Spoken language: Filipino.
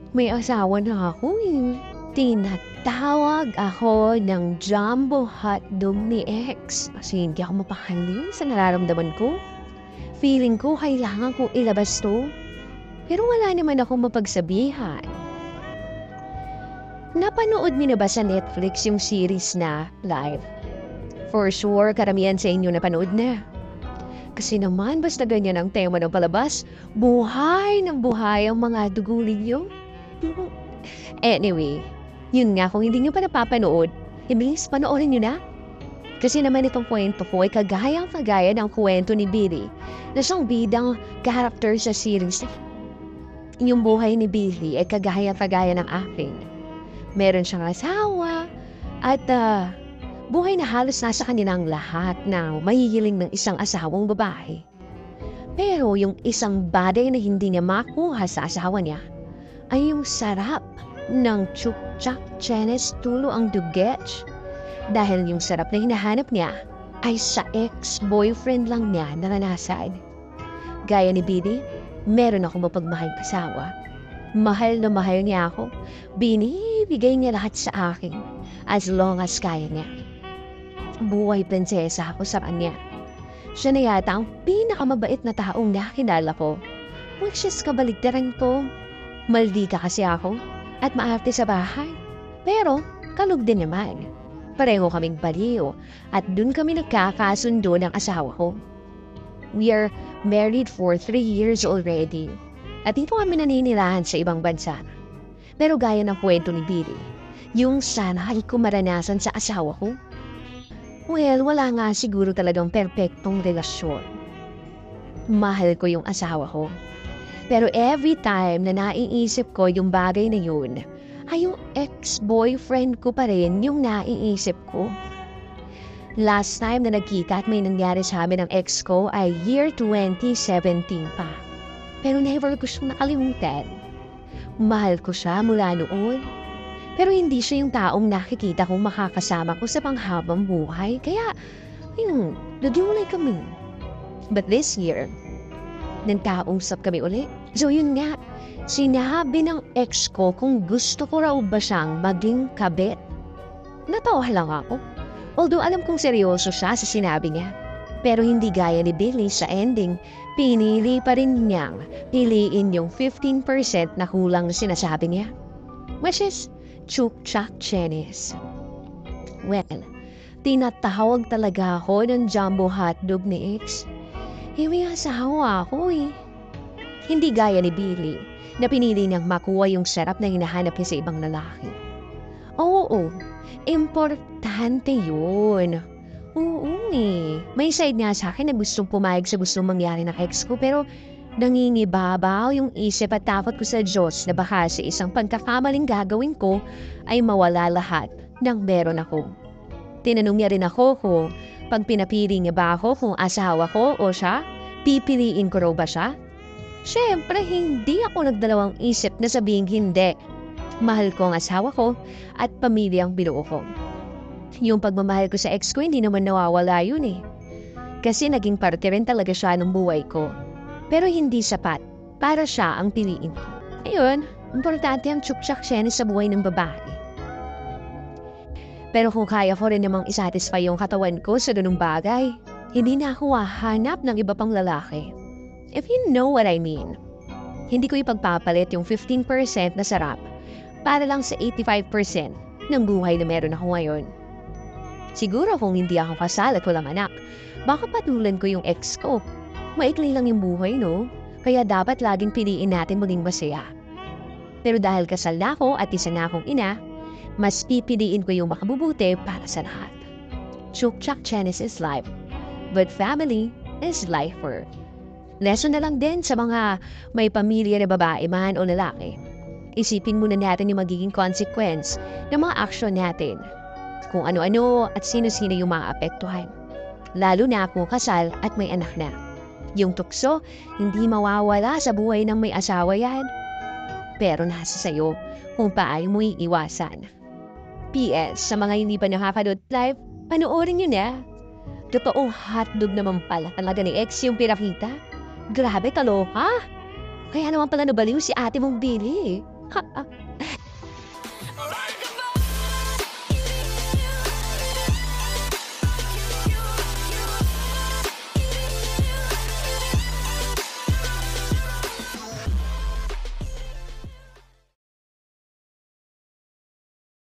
May asawa na ako eh. Tinatawag ako ng jumbo hotdog ni ex kasi hindi ako mapakali sa nararamdaman ko. Feeling ko kailangan kong ilabas to. Pero wala naman akong mapagsabihan. Napanood niyo na ba sa Netflix yung series na Live? For sure, karamihan sa inyo napanood na. Kasi naman, basta ganyan ang tema ng palabas, buhay ng buhay ang mga dugulin niyo. Anyway, yun nga, kung hindi nyo pa napapanood, ibilis panoorin nyo na. Kasi naman itong kwento ko ay kagayang-kagaya ng kwento ni Billy na siyang bidang character sa series. Yung buhay ni Billy ay kagaya-kagaya ng aking. Meron siyang asawa at buhay na halos nasa kanilang lahat na mahihiling ng isang asawang babae. Pero yung isang bagay na hindi niya makuha sa asawa niya ay yung sarap ng chukchak chenes tulo ang dugets. Dahil yung sarap na hinahanap niya ay sa ex-boyfriend lang niya naranasan. Gaya ni Billy, meron akong mapagmahal asawa. Mahal na mahal niya ako. Binibigay niya lahat sa akin as long as kaya niya. Buhay prinsesa ako sa kanya. Siya na yata ang pinakamabait na taong nakilala ko. Which is kabaligtaran ko. Maldi ka kasi ako at maarte sa bahay. Pero kalug din naman. Pareho kaming baliw at dun kami nagkakasundo ng asawa ko. We are married for 3 years already. At dito kami naninirahan sa ibang bansa. Pero gaya ng kwento ni Billy, yung sana ay ko maranasan sa asawa ko. Well, wala nga siguro talagang perpektong relasyon. Mahal ko yung asawa ko. Pero every time na naiisip ko yung bagay na yun, ay yung ex-boyfriend ko pa rin yung naiisip ko. Last time na nagkita at may nangyari sa amin ng ex ko ay year 2017 pa. Pero never ko siyang nakalimutan. Mahal ko siya mula noon. Pero hindi siya yung taong nakikita kong makakasama ko sa panghabang buhay. Kaya, naghiwalay kami. But this year, nagkausap kami ulit. So yun nga, sinabi ng ex ko kung gusto ko raw ba siyang maging kabit. Natawa lang ako. Although alam kong seryoso siya sa sinabi niya. Pero hindi gaya ni Billy sa ending, pinili pa rin niyang piliin yung 15% na kulang na sinasabi niya. Which is chukchak chenes. Well, tinatawag talaga ako ng jumbo hotdog ni ex. May asawa ako eh. Hindi gaya ni Billy na pinili niyang makuha yung sarap na hinahanap niya sa ibang lalaki. Oo, importante yun. Oo eh. May side niya sa akin na gustong pumayag sa gustong mangyari ng ex ko pero nangingibabaw yung isip at takot ko sa Diyos na baka sa isang pagkakamaling gagawin ko ay mawala lahat ng meron ako. Tinanong niya rin ako kung pag pinapili niya ba ako kung asawa ko o siya, pipiliin ko raw ba siya? Siyempre, hindi ako nagdalawang isip na sabihin hindi. Mahal ko ang asawa ko at pamilyang binuo ko. Yung pagmamahal ko sa ex ko, hindi naman nawawala yun eh. Kasi naging parte rin talaga siya ng buhay ko. Pero hindi sapat para siya ang piliin ko. Ayun, importante ang chukchak chenes sa buhay ng babae. Pero kung kaya ko rin namang isatisfy yung katawan ko sa ganung bagay, hindi na ako hahanap ng iba pang lalaki. If you know what I mean. Hindi ko ipagpapalit yung 15% na sarap para lang sa 85% ng buhay na meron ako ngayon. Siguro kung hindi ako kasal at walang anak, baka patulan ko yung ex ko. Maikli lang yung buhay, no? Kaya dapat laging piliin natin maging masaya. Pero dahil kasal na ako at isa na akong ina, mas pipiliin ko yung makabubuti para sa lahat. Chukchak chenes is life, but family is lifer. Lesson na lang din sa mga may pamilya na babae man o lalaki. Isipin muna natin yung magiging consequence ng mga aksyon natin. Kung ano-ano at sino-sino yung maapektuhan. Lalo na kung kasal at may anak na. Yung tukso, hindi mawawala sa buhay ng may asawa yan. Pero nasa sayo kung paano mo iiwasan. PS, sa mga hindi pa nakakanood live, panoorin nyo na. Totoong hotdog naman pala talaga ni ex yung pinakita. Grabe, kaloka. Kaya naman pala nabaliw si ate mong Billy.